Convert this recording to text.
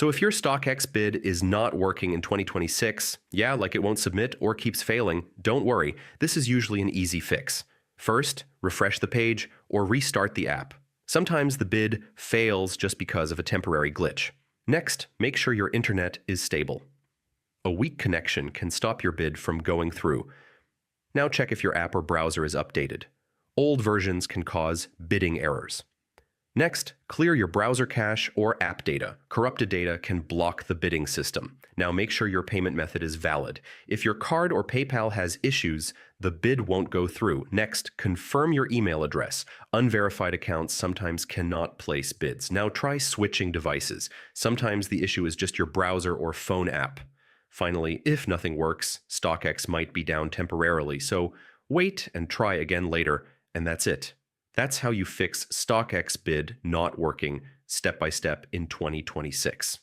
So if your StockX bid is not working in 2026, yeah, like it won't submit or keeps failing, don't worry. This is usually an easy fix. First, refresh the page or restart the app. Sometimes the bid fails just because of a temporary glitch. Next, make sure your internet is stable. A weak connection can stop your bid from going through. Now check if your app or browser is updated. Old versions can cause bidding errors. Next, clear your browser cache or app data. Corrupted data can block the bidding system. Now make sure your payment method is valid. If your card or PayPal has issues, the bid won't go through. Next, confirm your email address. Unverified accounts sometimes cannot place bids. Now try switching devices. Sometimes the issue is just your browser or phone app. Finally, if nothing works, StockX might be down temporarily, so wait and try again later, and that's it. That's how you fix StockX bid not working step by step in 2026.